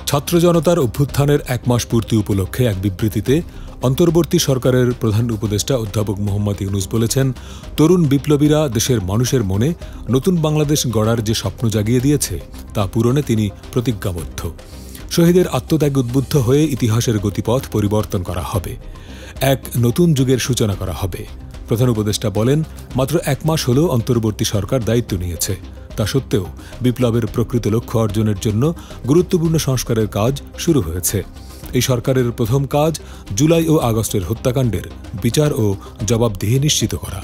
ছাত্র জনতার অভ্যুত্থানের ১ মাস পূর্তি উপলক্ষে এক বিবৃতিতে অন্তর্বর্তী সরকারের প্রধান উপদেষ্টা অধ্যাপক মোহাম্মদ ইউনূস বলেছেন, তরুণ বিপ্লবীরা দেশের মানুষের মনে নতুন বাংলাদেশ গড়ার যে স্বপ্ন জাগিয়ে দিয়েছে তা পূরণে তিনি প্রতিজ্ঞাবদ্ধ। শহীদের আত্মত্যাগে উদ্বুদ্ধ হয়ে ইতিহাসের গতিপথ পরিবর্তন করা হবে, এক নতুন যুগের সূচনা করা হবে। প্রধান উপদেষ্টা বলেন, মাত্র ১ মাস হল অন্তর্বর্তী সরকার দায়িত্ব নিয়েছে। তা সত্ত্বেও বিপ্লবের প্রকৃত লক্ষ্য অর্জনের জন্য গুরুত্বপূর্ণ সংস্কারের কাজ শুরু হয়েছে। এই সরকারের প্রথম কাজ জুলাই ও আগস্টের হত্যাকাণ্ডের বিচার ও জবাবদিহি নিশ্চিত করা।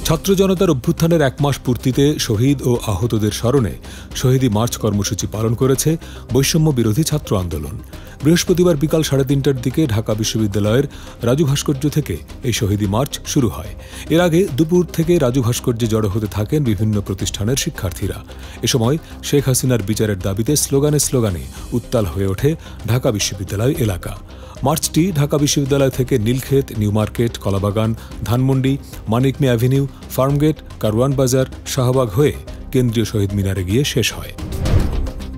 ছাত্র জনতার অভ্যুত্থানের ১ মাস পূর্তিতে শহীদ ও আহতদের স্মরণে শহীদী মার্চ কর্মসূচি পালন করেছে বৈষম্য বিরোধী ছাত্র আন্দোলন। বৃহস্পতিবার বিকাল ৩:৩০টার দিকে ঢাকা বিশ্ববিদ্যালয়ের রাজু ভাস্কর্য থেকে এই শহীদী মার্চ শুরু হয়। এর আগে দুপুর থেকে রাজু ভাস্কর্যে জড়ো হতে থাকেন বিভিন্ন প্রতিষ্ঠানের শিক্ষার্থীরা। এ সময় শেখ হাসিনার বিচারের দাবিতে স্লোগানে উত্তাল হয়ে ওঠে ঢাকা বিশ্ববিদ্যালয় এলাকা। মার্চটি ঢাকা বিশ্ববিদ্যালয় থেকে নীলক্ষেত, নিউ মার্কেট, কলাবাগান, ধানমন্ডি, মানিক মিয়া অ্যাভিনিউ, ফার্মগেট, কারওয়ান বাজার, শাহবাগ হয়ে কেন্দ্রীয় শহীদ মিনারে গিয়ে শেষ হয়।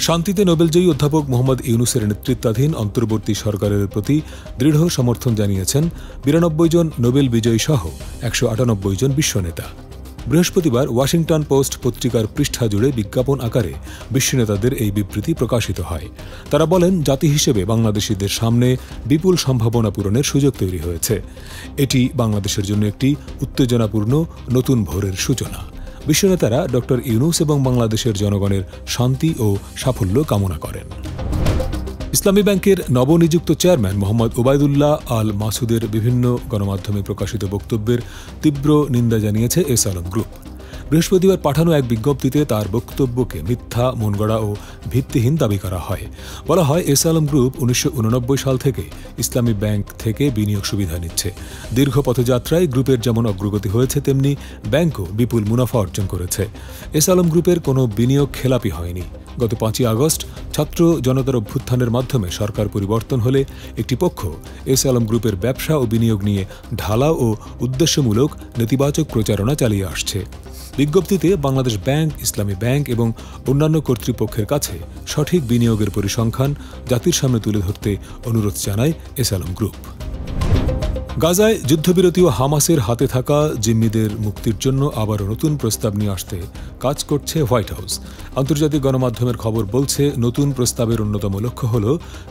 শান্তিতে নোবেলজয়ী অধ্যাপক মোহাম্মদ ইউনূসের নেতৃত্বাধীন অন্তর্বর্তী সরকারের প্রতি দৃঢ় সমর্থন জানিয়েছেন ৯২ জন নোবেল বিজয়ী সহ ১৯৮ জন বিশ্বনেতা। বৃহস্পতিবার ওয়াশিংটন পোস্ট পত্রিকার পৃষ্ঠা জুড়ে বিজ্ঞাপন আকারে বিশ্বনেতাদের এই বিবৃতি প্রকাশিত হয়। তারা বলেন, জাতি হিসেবে বাংলাদেশিদের সামনে বিপুল সম্ভাবনা পূরণের সুযোগ তৈরি হয়েছে। এটি বাংলাদেশের জন্য একটি উত্তেজনাপূর্ণ নতুন ভোরের সূচনা। বিশ্বনেতারা ড ইউনূস এবং বাংলাদেশের জনগণের শান্তি ও সাফল্য কামনা করেন। ইসলামী ব্যাংকের নবনিযুক্ত চেয়ারম্যান মোহাম্মদ ওবায়দুল্লাহ আল মাসুদের বিভিন্ন গণমাধ্যমে প্রকাশিত বক্তব্যের তীব্র নিন্দা জানিয়েছে এস আলম গ্রুপ। বৃহস্পতিবার পাঠানো এক বিজ্ঞপ্তিতে তার বক্তব্যকে মিথ্যা, মনগড়া ও ভিত্তিহীন দাবি করা হয়। বলা হয়, এস আলম গ্রুপ ১৯৮৯ সাল থেকে ইসলামী ব্যাংক থেকে বিনিয়োগ সুবিধা নিচ্ছে। দীর্ঘ পথযাত্রায় গ্রুপের যেমন অগ্রগতি হয়েছে, তেমনি ব্যাংকও বিপুল মুনাফা অর্জন করেছে। এস আলম গ্রুপের কোনো বিনিয়োগ খেলাপি হয়নি। গত ৫ই আগস্ট ছাত্র জনতার অভ্যুত্থানের মাধ্যমে সরকার পরিবর্তন হলে একটি পক্ষ এস আলম গ্রুপের ব্যবসা ও বিনিয়োগ নিয়ে ঢালাও ও উদ্দেশ্যমূলক নেতিবাচক প্রচারণা চালিয়ে আসছে। বিজ্ঞপ্তিতে বাংলাদেশ ব্যাংক, ইসলামী ব্যাংক এবং অন্যান্য কর্তৃপক্ষের কাছে সঠিক বিনিয়োগের পরিসংখ্যান জাতির সামনে তুলে ধরতে অনুরোধ জানায় এস আলম গ্রুপ। গাজায় যুদ্ধবিরতি ও হামাসের হাতে থাকা জিম্মিদের মুক্তির জন্য আবারও নতুন প্রস্তাব নিয়ে আসতে কাজ করছে হোয়াইট হাউস। আন্তর্জাতিক গণমাধ্যমের খবর বলছে, নতুন প্রস্তাবের অন্যতম লক্ষ্য হল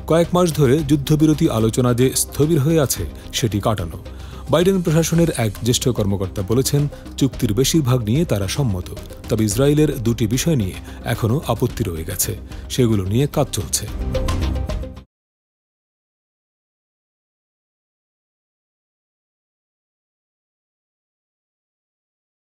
কয়েক মাস ধরে যুদ্ধবিরতি আলোচনা যে স্থবির হয়ে আছে সেটি কাটানো। বাইডেন প্রশাসনের এক জ্যেষ্ঠ কর্মকর্তা বলেছেন, চুক্তির বেশিরভাগ নিয়ে তারা সম্মত, তবে ইসরায়েলের দুটি বিষয় নিয়ে এখনও আপত্তি রয়ে গেছে, সেগুলো নিয়ে কাজ চলছে।